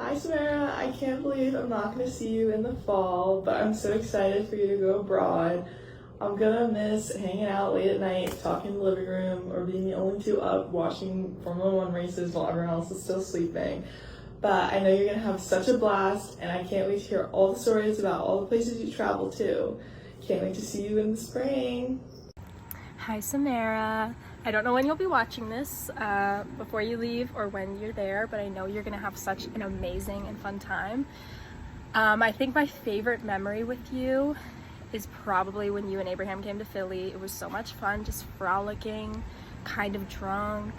Hi Sumera, I can't believe I'm not going to see you in the fall, but I'm so excited for you to go abroad. I'm gonna miss hanging out late at night, talking in the living room, or being the only two up watching Formula One races while everyone else is still sleeping. But I know you're gonna have such a blast, and I can't wait to hear all the stories about all the places you travel to. Can't wait to see you in the spring. Hi Sumera. I don't know when you'll be watching this before you leave or when you're there, but I know you're gonna have such an amazing and fun time. I think my favorite memory with you is probably when you and Abraham came to Philly. It was so much fun, just frolicking, kind of drunk,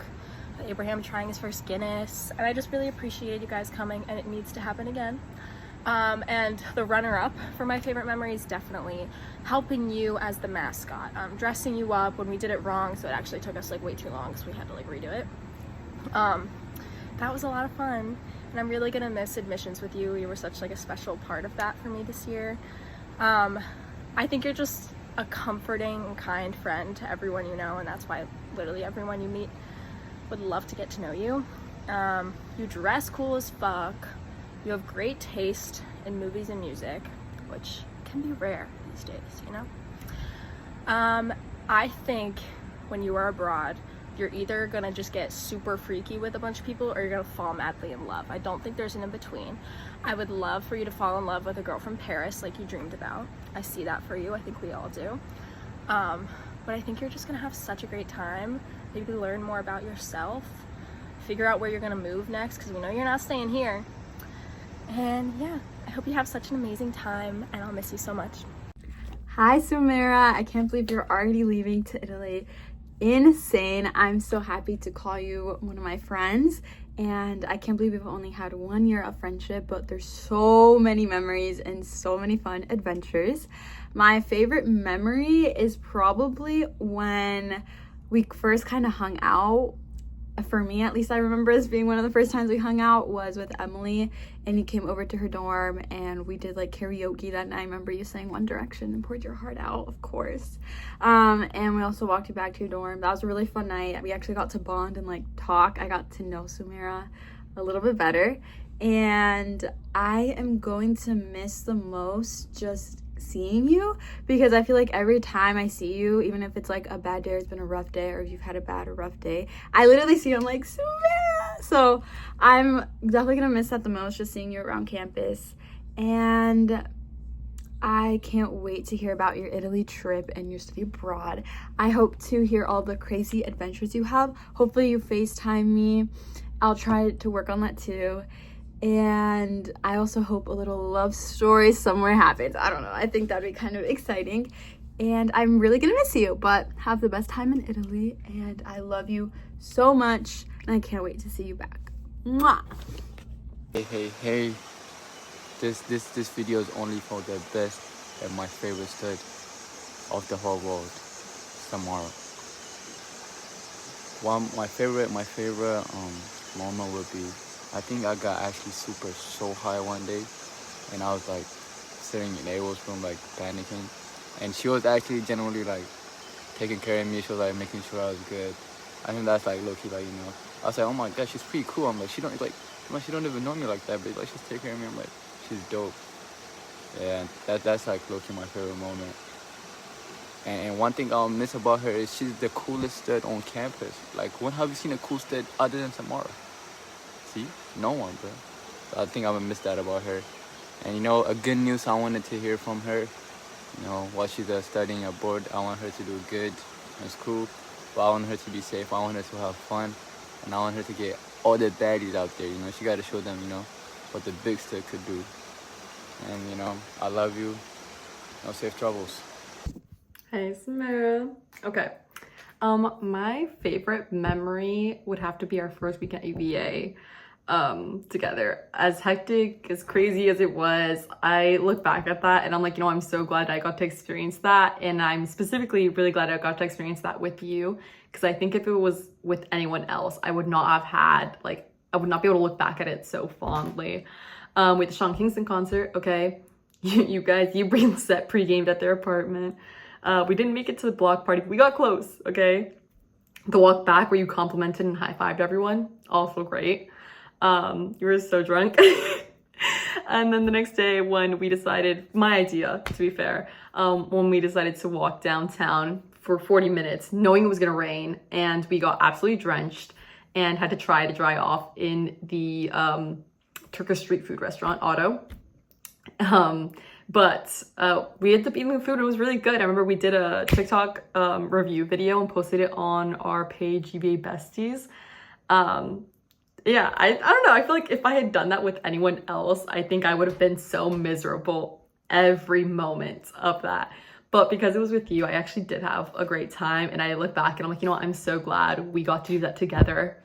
Abraham trying his first Guinness, and I just really appreciated you guys coming, and it needs to happen again. And the runner-up for my favorite memory is definitely helping you as the mascot, dressing you up when we did it wrong, so it actually took us like way too long because we had to like redo it. That was a lot of fun, and I'm really gonna miss admissions with you. You were such like a special part of that for me this year. I think you're just a comforting and kind friend to everyone you know, and that's why literally everyone you meet would love to get to know you. You dress cool as fuck. You have great taste in movies and music, which can be rare these days, you know? I think when you are abroad, you're either gonna just get super freaky with a bunch of people or you're gonna fall madly in love. I don't think there's an in-between. I would love for you to fall in love with a girl from Paris like you dreamed about. I see that for you. I think we all do. But I think you're just gonna have such a great time. Maybe learn more about yourself, figure out where you're gonna move next, because we know you're not staying here. And yeah, I hope you have such an amazing time, and I'll miss you so much. Hi Sumera, I can't believe you're already leaving to Italy. Insane. I'm so happy to call you one of my friends, and I can't believe we've only had 1 year of friendship, but there's so many memories and so many fun adventures. My favorite memory is probably when we first kind of hung out. For me, at least, I remember this being one of the first times we hung out was with Emily, and you came over to her dorm and we did like karaoke that night. I remember you sang One Direction and poured your heart out, of course. And we also walked you back to your dorm. That was a really fun night. We actually got to bond and like talk. I got to know Sumera a little bit better, and I am going to miss the most just seeing you, because I feel like every time I see you, even if it's like a bad day or it's been a rough day, or if you've had a bad or rough day, I literally see you, I'm like, Sumera. So I'm definitely gonna miss that the most, just seeing you around campus. And I can't wait to hear about your Italy trip and your study abroad. I hope to hear all the crazy adventures you have. Hopefully you FaceTime me. I'll try to work on that too. And I also hope a little love story somewhere happens. I don't know. I think that'd be kind of exciting. And I'm really gonna miss you, but have the best time in Italy. And I love you so much. And I can't wait to see you back. Mwah! Hey. This video is only for the best and my favorite stud of the whole world, Sumera. My favorite moment would be, I think I got actually so high one day, and I was like sitting in Abel's room like panicking, and she was actually genuinely like taking care of me. She was like making sure I was good. I think that's like low-key, like, you know, I was like, oh my god, she's pretty cool. I'm like, she don't even know me like that, but like she's taking care of me. I'm like, she's dope. Yeah, that's like low-key my favorite moment. And one thing I'll miss about her is she's the coolest stud on campus. Like, when have you seen a cool stud other than Sumera? See? No one, bro. So I think I'm gonna miss that about her. And you know, a good news I wanted to hear from her, you know, while she's studying abroad, I want her to do good in school, but I want her to be safe, I want her to have fun, and I want her to get all the baddies out there, you know. She gotta show them, you know, what the big stud could do. And you know, I love you. No safe travels. Hey Sumera. Okay. My favorite memory would have to be our first week at UVA together. As hectic, as crazy as it was, I look back at that and I'm like, you know, I'm so glad I got to experience that. And I'm specifically really glad I got to experience that with you, because I think if it was with anyone else, I would not have had, like, I would not be able to look back at it so fondly. With the Sean Kingston concert, okay, you guys, you bring the set pre-gamed at their apartment. We didn't make it to the block party, but we got close, okay? The walk back where you complimented and high-fived everyone, also great. You were so drunk. And then the next day when we decided, my idea to be fair, when we decided to walk downtown for 40 minutes, knowing it was gonna rain, and we got absolutely drenched and had to try to dry off in the Turkish street food restaurant, Otto. But we ended up eating the food. It was really good. I remember we did a TikTok review video and posted it on our page, UVA Besties. Yeah, I don't know. I feel like if I had done that with anyone else, I think I would have been so miserable every moment of that. But because it was with you, I actually did have a great time. And I look back and I'm like, you know what? I'm so glad we got to do that together.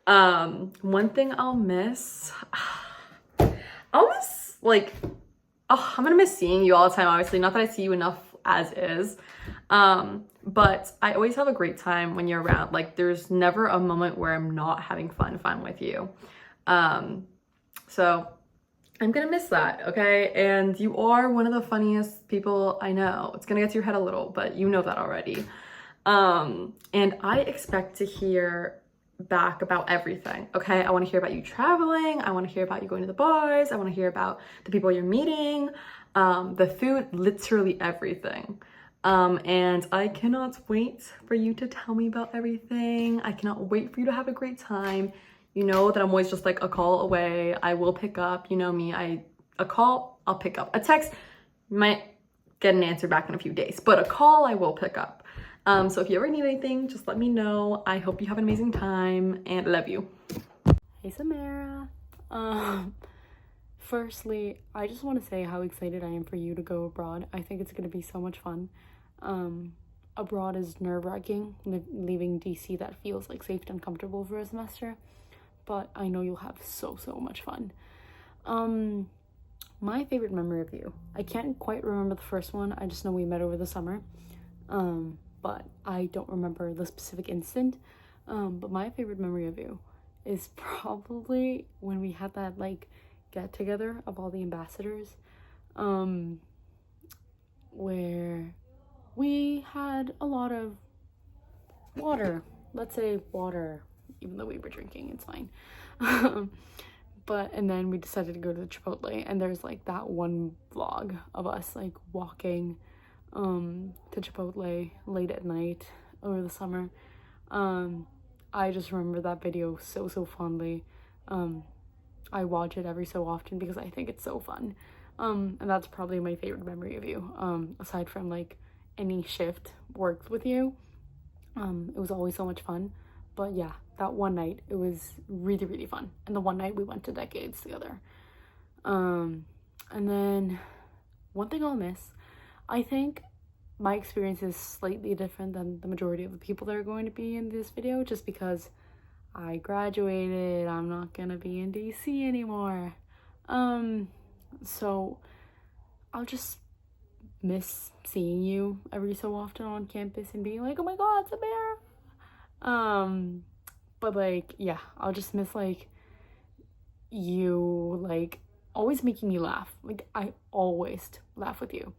One thing I'll miss, like, oh, I'm gonna miss seeing you all the time, obviously. Not that I see you enough as is. But I always have a great time when you're around. Like, there's never a moment where I'm not having fun if I'm with you. So I'm gonna miss that, okay? And you are one of the funniest people I know. It's gonna get to your head a little, but you know that already. And I expect to hear back about everything, okay? I want to hear about you traveling. I want to hear about you going to the bars. I want to hear about the people you're meeting, the food, literally everything. And I cannot wait for you to tell me about everything. I cannot wait for you to have a great time. You know that I'm always just like a call away. I will pick up, you know me, a call, I'll pick up. A text, might get an answer back in a few days, but a call I will pick up. So if you ever need anything, just let me know. I hope you have an amazing time and love you. Hey Sumera. Firstly, I just want to say how excited I am for you to go abroad. I think it's going to be so much fun. Abroad is nerve-wracking, leaving DC that feels like safe and comfortable for a semester, but I know you'll have so much fun. My favorite memory of you, I can't quite remember the first one. I just know we met over the summer, but I don't remember the specific instant. But my favorite memory of you is probably when we had that like get together of all the ambassadors, where we had a lot of water. Let's say water, even though we were drinking, it's fine. And then we decided to go to the Chipotle, and there's like that one vlog of us like walking to Chipotle late at night over the summer. I just remember that video so fondly. I watch it every so often because I think it's so fun. And that's probably my favorite memory of you, aside from like any shift worked with you. It was always so much fun. But yeah, that one night, it was really fun. And the one night we went to Decades together. And then one thing I'll miss, I think my experience is slightly different than the majority of the people that are going to be in this video, just because I graduated. I'm not gonna be in DC anymore. So I'll just miss seeing you every so often on campus and being like, oh my god, Sumera. But like, yeah, I'll just miss like you like always making me laugh. Like, I always laugh with you.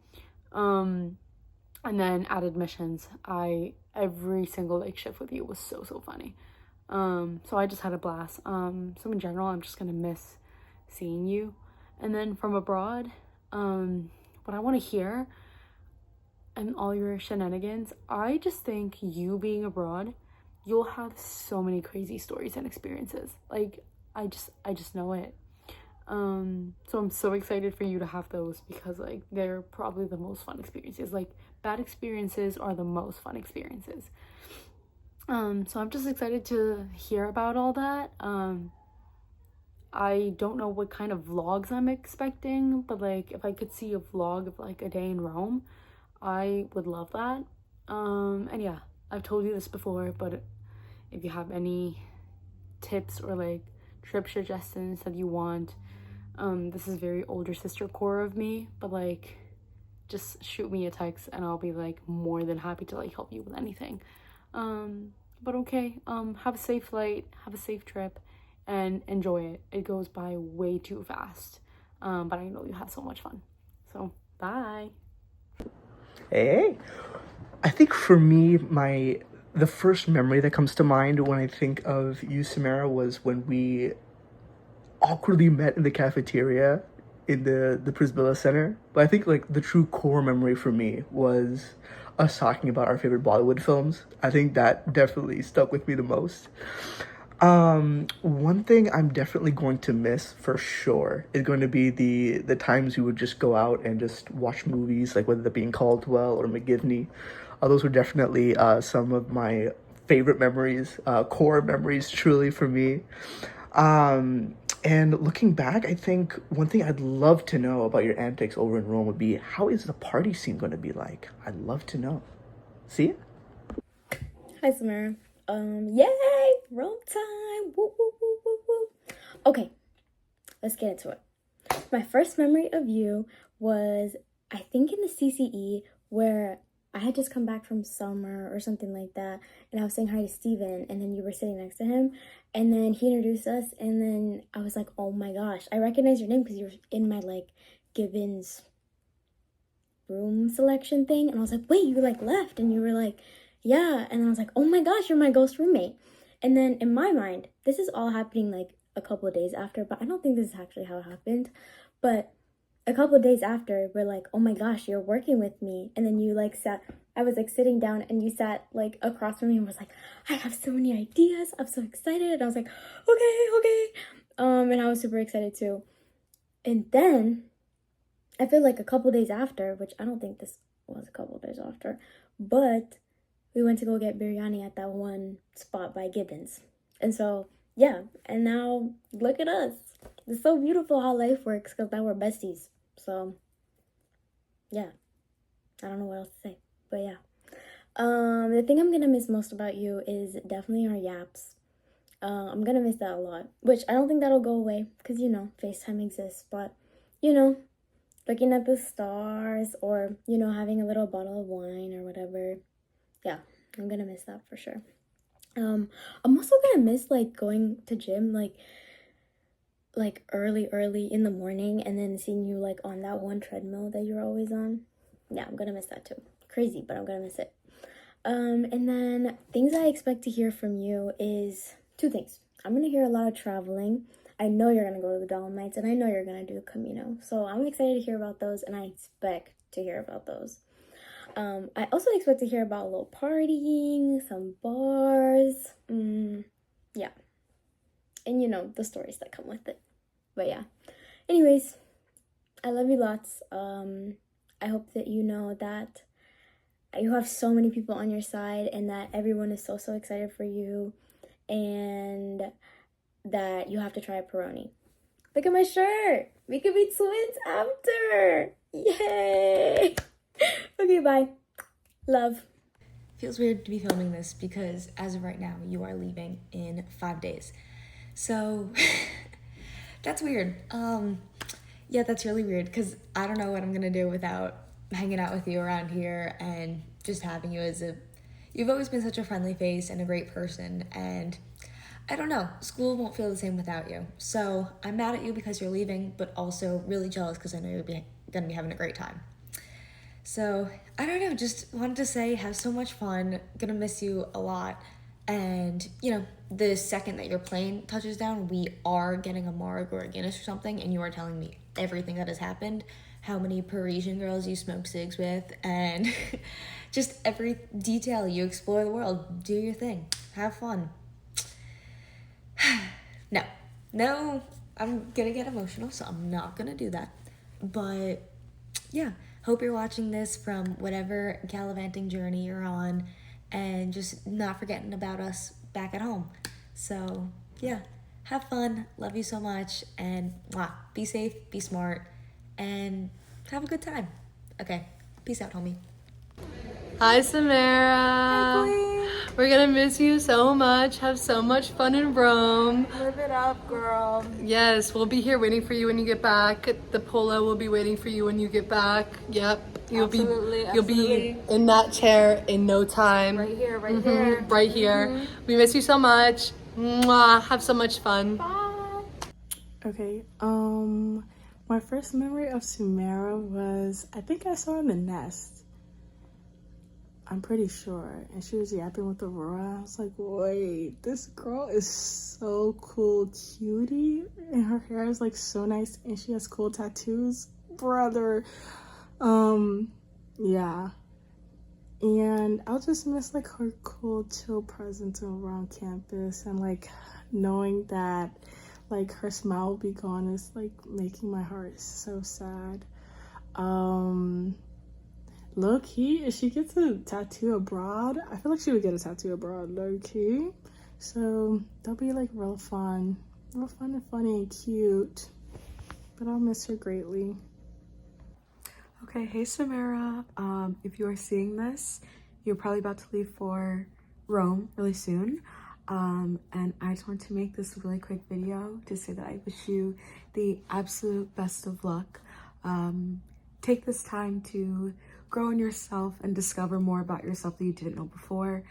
And then at admissions, every single like shift with you was so funny. So I just had a blast. So in general, I'm just gonna miss seeing you. And then from abroad, what I want to hear and all your shenanigans, I just think you being abroad, you'll have so many crazy stories and experiences. Like, I just know it. So I'm so excited for you to have those, because like they're probably the most fun experiences. Like, bad experiences are the most fun experiences. So I'm just excited to hear about all that. I don't know what kind of vlogs I'm expecting, but like if I could see a vlog of like a day in Rome, I would love that. And yeah, I've told you this before, but if you have any tips or like trip suggestions that you want, this is very older sister core of me, but like just shoot me a text and I'll be like more than happy to like help you with anything. But okay, have a safe flight, have a safe trip, and enjoy it. It goes by way too fast, but I know you have so much fun. So bye. Hey, I think for me, the first memory that comes to mind when I think of you, Sumera, was when we awkwardly met in the cafeteria in the Prisbilla Center. But I think like the true core memory for me was us talking about our favorite Bollywood films. I think that definitely stuck with me the most. One thing I'm definitely going to miss for sure is going to be the times we would just go out and just watch movies, like whether that be in Caldwell or McGivney. Those were definitely some of my favorite memories, core memories, truly for me. And looking back, I think one thing I'd love to know about your antics over in Rome would be, how is the party scene going to be like? I'd love to know. See ya. Hi, Sumera. Yay! Roll time! Woo, woo, woo, woo, woo. Okay, let's get into it. My first memory of you was, I think, in the CCE, where I had just come back from summer or something like that, and I was saying hi to Steven, and then you were sitting next to him, and then he introduced us, and then I was like, oh my gosh, I recognize your name because you were in my, like, Gibbons room selection thing, and I was like, wait, you, like, left, and you were like, yeah, and I was like, oh my gosh, you're my ghost roommate. And then in my mind, this is all happening like a couple of days after, but I don't think this is actually how it happened. But a couple of days after, we're like, oh my gosh, you're working with me. And then you like sat, I was like sitting down and you sat like across from me and was like, I have so many ideas, I'm so excited. And I was like, okay. And I was super excited too. And then I feel like a couple of days after, which I don't think this was a couple of days after, but we went to go get biryani at that one spot by Gibbons. And so, yeah, and now look at us. It's so beautiful how life works because now we're besties. So, yeah, I don't know what else to say, but yeah. The thing I'm gonna miss most about you is definitely our yaps. I'm gonna miss that a lot, which I don't think that'll go away because, you know, FaceTime exists, but, you know, looking at the stars or, you know, having a little bottle of wine or whatever. Yeah, I'm gonna miss that for sure. I'm also gonna miss like going to gym like early in the morning and then seeing you like on that one treadmill that you're always on. Yeah, I'm gonna miss that too. Crazy, but I'm gonna miss it. And then things I expect to hear from you is two things. I'm gonna hear a lot of traveling. I know you're gonna go to the Dolomites and I know you're gonna do Camino. So I'm excited to hear about those and I expect to hear about those. I also expect to hear about a little partying, some bars, yeah, and you know, the stories that come with it, but yeah, anyways, I love you lots. I hope that you know that you have so many people on your side and that everyone is so excited for you and that you have to try Peroni. Look at my shirt! We could be twins after! Yay! Okay, bye. Love. Feels weird to be filming this because as of right now, you are leaving in 5 days. So that's weird. Yeah, that's really weird because I don't know what I'm gonna do without hanging out with you around here and just having you you've always been such a friendly face and a great person, and I don't know, school won't feel the same without you. So I'm mad at you because you're leaving, but also really jealous because I know you're gonna be having a great time. So, I don't know, just wanted to say, have so much fun, gonna miss you a lot, and, you know, the second that your plane touches down, we are getting a Marg or a Guinness or something, and you are telling me everything that has happened, how many Parisian girls you smoke cigs with, and just every detail. You explore the world, do your thing, have fun. No, I'm gonna get emotional, so I'm not gonna do that, but, yeah. Hope you're watching this from whatever gallivanting journey you're on and just not forgetting about us back at home. So, yeah, have fun. Love you so much. And be safe, be smart, and have a good time. Okay, peace out, homie. Hi, Sumera. We're gonna miss you so much. Have so much fun in Rome. Live it up, girl. Yes, we'll be here waiting for you when you get back. The polo will be waiting for you when you get back. Yep. You'll be in that chair in no time. Right here, right here. Right here. We miss you so much. Mwah. Have so much fun. Bye. Okay, my first memory of Sumera was, I think I saw her in The Nest. I'm pretty sure. And she was yapping with Aurora. I was like, wait, this girl is so cool, cutie. And her hair is like so nice and she has cool tattoos. Brother. Yeah. And I'll just miss like her cool chill presence around campus, and like knowing that like her smile will be gone is like making my heart so sad. Low key, if she gets a tattoo abroad, I feel like she would get a tattoo abroad, low key. So that'll be like real fun and funny and cute. But I'll miss her greatly. Okay, hey Sumera. If you are seeing this, you're probably about to leave for Rome really soon. And I just want to make this really quick video to say that I wish you the absolute best of luck. Take this time to grow in yourself and discover more about yourself that you didn't know before.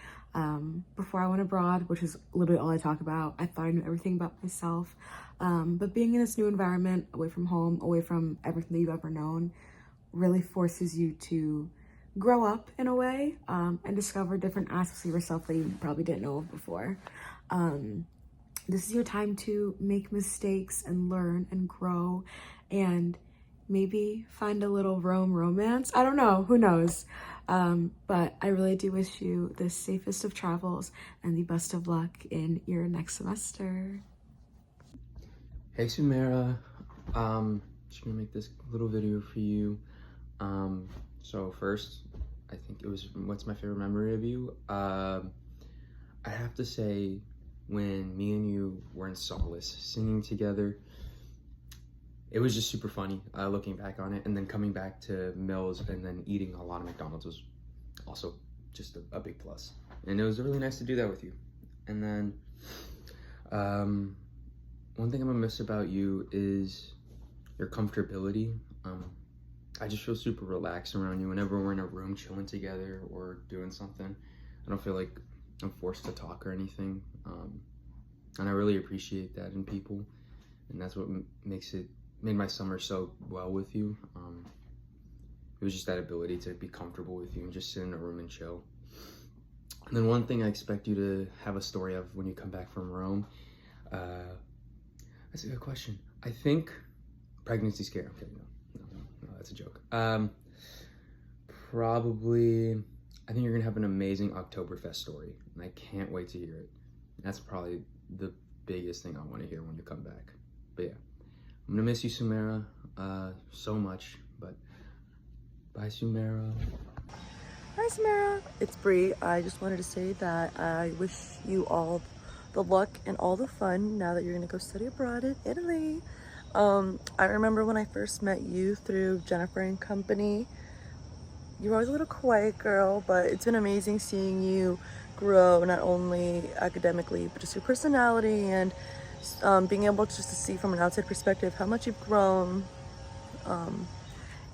Before I went abroad, which is literally all I talk about, I thought I knew everything about myself. But being in this new environment, away from home, away from everything that you've ever known, really forces you to grow up in a way, and discover different aspects of yourself that you probably didn't know of before. This is your time to make mistakes and learn and grow and maybe find a little Rome romance. I don't know, who knows? But I really do wish you the safest of travels and the best of luck in your next semester. Hey Sumera, just gonna make this little video for you. So first, I think it was, what's my favorite memory of you? I have to say, when me and you were in Solace singing together, it was just super funny, looking back on it, and then coming back to Mills and then eating a lot of McDonald's was also just a big plus. And it was really nice to do that with you. And then, one thing I'm gonna miss about you is your comfortability. I just feel super relaxed around you whenever we're in a room chilling together or doing something. I don't feel like I'm forced to talk or anything. And I really appreciate that in people. And that's what made my summer so well with you. It was just that ability to be comfortable with you and just sit in a room and chill. And then one thing I expect you to have a story of when you come back from Rome. That's a good question. I think pregnancy scare. Okay, no, that's a joke. Probably, I think you're gonna have an amazing Oktoberfest story, and I can't wait to hear it. That's probably the biggest thing I want to hear when you come back. But yeah, I'm gonna miss you, Sumera, so much. But bye, Sumera. Hi Sumera, it's Bree. I just wanted to say that I wish you all the luck and all the fun now that you're gonna go study abroad in Italy. I remember when I first met you through Jennifer and Company. You were always a little quiet girl, but it's been amazing seeing you grow, not only academically, but just your personality and being able just to see from an outside perspective how much you've grown.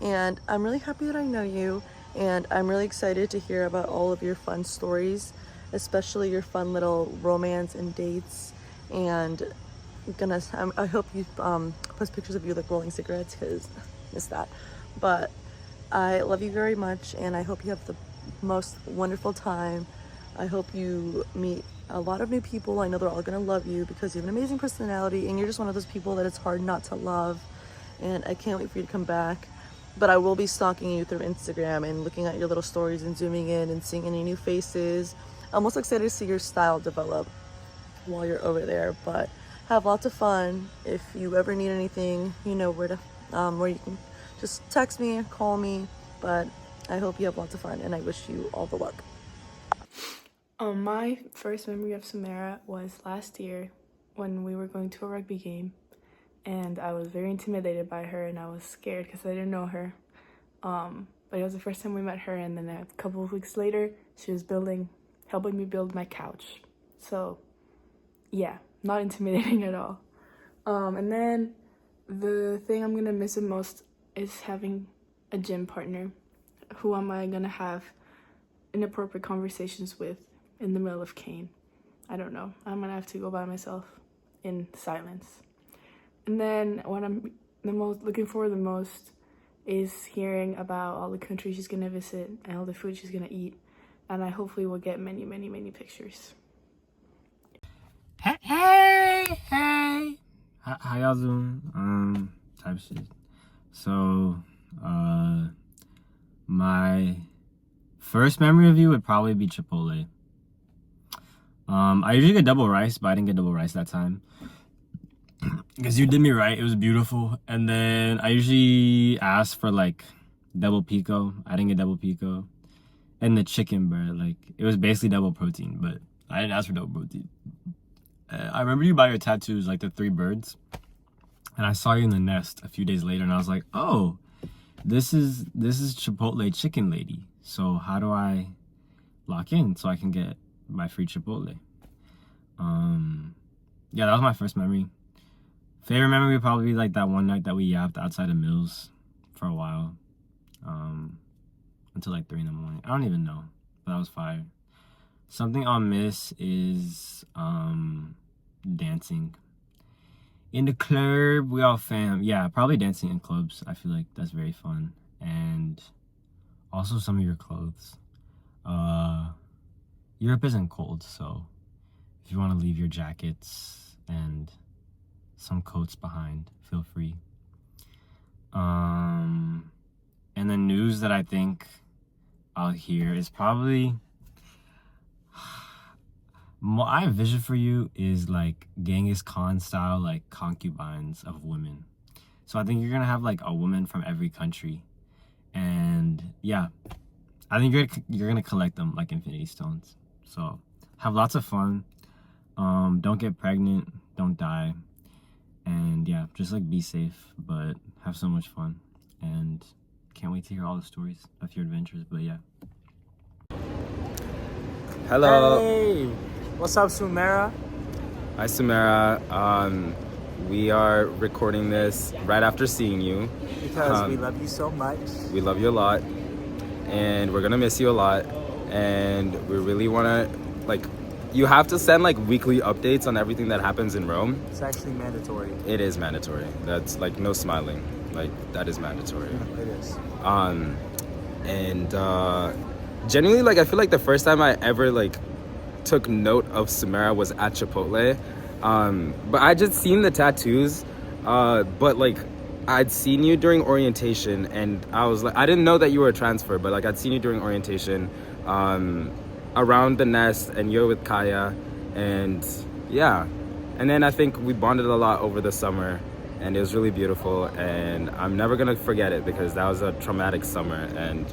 And I'm really happy that I know you, and I'm really excited to hear about all of your fun stories, especially your fun little romance and dates. And goodness, I hope you post pictures of you like rolling cigarettes, because I miss that. But I love you very much, and I hope you have the most wonderful time. I hope you meet a lot of new people. I know they're all gonna love you because you have an amazing personality, and you're just one of those people that it's hard not to love. And I can't wait for you to come back. But I will be stalking you through Instagram and looking at your little stories and zooming in and seeing any new faces. I'm also excited to see your style develop while you're over there. But have lots of fun. If you ever need anything, you know where you can just text me, call me. But I hope you have lots of fun, and I wish you all the luck. My first memory of Sumera was last year when we were going to a rugby game, and I was very intimidated by her, and I was scared because I didn't know her. But it was the first time we met her, and then a couple of weeks later, she was helping me build my couch. So yeah, not intimidating at all. And then the thing I'm gonna miss the most is having a gym partner. Who am I gonna have inappropriate conversations with in the middle of Kane? I don't know. I'm gonna have to go by myself in silence. And then what I'm looking forward the most is hearing about all the countries she's gonna visit and all the food she's gonna eat, and I hopefully will get many, many, many pictures. Hey, how y'all doing? Type shit. So, my first memory of you would probably be Chipotle. I usually get double rice, but I didn't get double rice that time because you did me right. It was beautiful. And then I usually ask for like double pico. I didn't get double pico. And the chicken, bro, like it was basically double protein, but I didn't ask for double protein. I remember you buy your tattoos, like the 3 birds, and I saw you in the nest a few days later, and I was like, oh, this is Chipotle chicken lady. So how do I lock in so I can get my free Chipotle? Yeah, that was my first memory. Favorite memory would probably be like that one night that we yapped outside of Mills for a while, until like 3 in the morning. I don't even know, but that was fire. Something I'll miss is dancing in the club. We all fam. Yeah, probably dancing in clubs. I feel like that's very fun. And also some of your clothes. Europe isn't cold, so if you want to leave your jackets and some coats behind, feel free. And the news that I think I'll hear is probably, my vision for you is like Genghis Khan style, like concubines of women. So I think you're gonna have like a woman from every country, and yeah, I think you're gonna collect them like Infinity Stones. So have lots of fun. Don't get pregnant, don't die, and yeah, just like be safe, but have so much fun. And can't wait to hear all the stories of your adventures. But yeah. Hello. Hey, what's up, Sumera? Hi, Sumera. We are recording this right after seeing you. Because we love you so much. We love you a lot. And we're going to miss you a lot. And we really want to, like, you have to send, like, weekly updates on everything that happens in Rome. It's actually mandatory. It is mandatory. That's, like, no smiling. Like, that is mandatory. It is. Genuinely, like, I feel like the first time I ever, like, took note of Sumera was at Chipotle. But I just seen the tattoos, but like I'd seen you during orientation, and I was like, I didn't know that you were a transfer, but like I'd seen you during orientation, around the nest, and you're with Kaya, and yeah. And then I think we bonded a lot over the summer, and it was really beautiful, and I'm never gonna forget it because that was a traumatic summer, and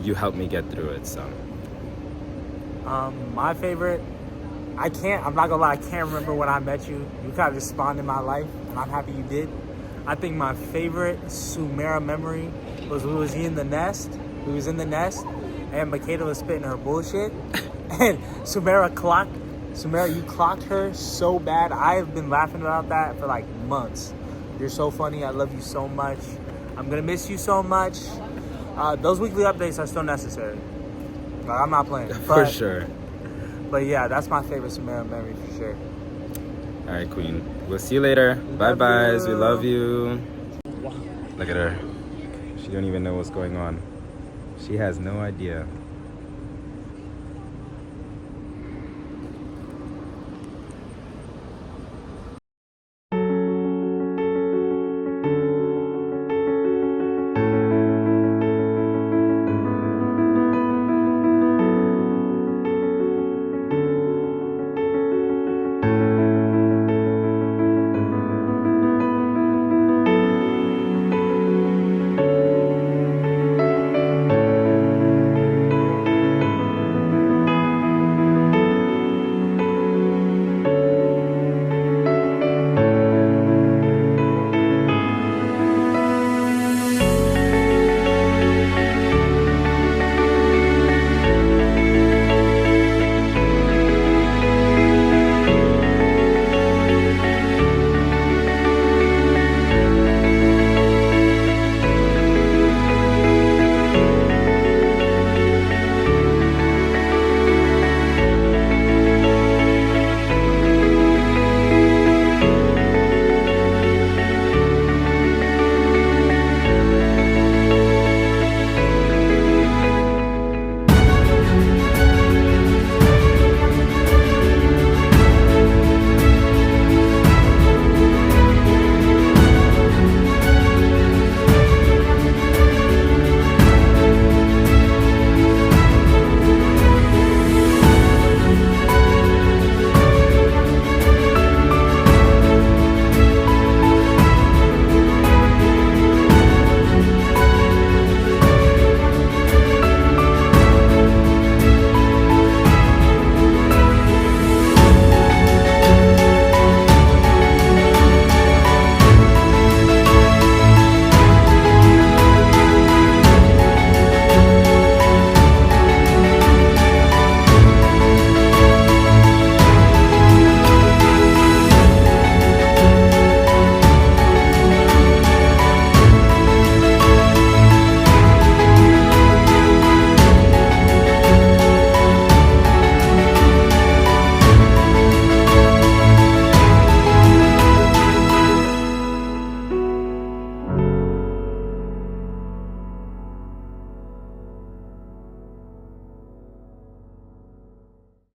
you helped me get through it, so. My favorite, I'm not gonna lie, I can't remember when I met you. You kind of just spawned in my life, and I'm happy you did. I think my favorite Sumera memory was we was in the nest. We was in the nest, and Makeda was spitting her bullshit, and Sumera, you clocked her so bad. I have been laughing about that for like months. You're so funny. I love you so much. I'm gonna miss you so much. Those weekly updates are still necessary. Like, I'm not playing. For sure. But yeah, that's my favorite Sumera memory for sure. All right, Queen. We'll see you later. Bye-byes. We love you. Look at her. She don't even know what's going on. She has no idea.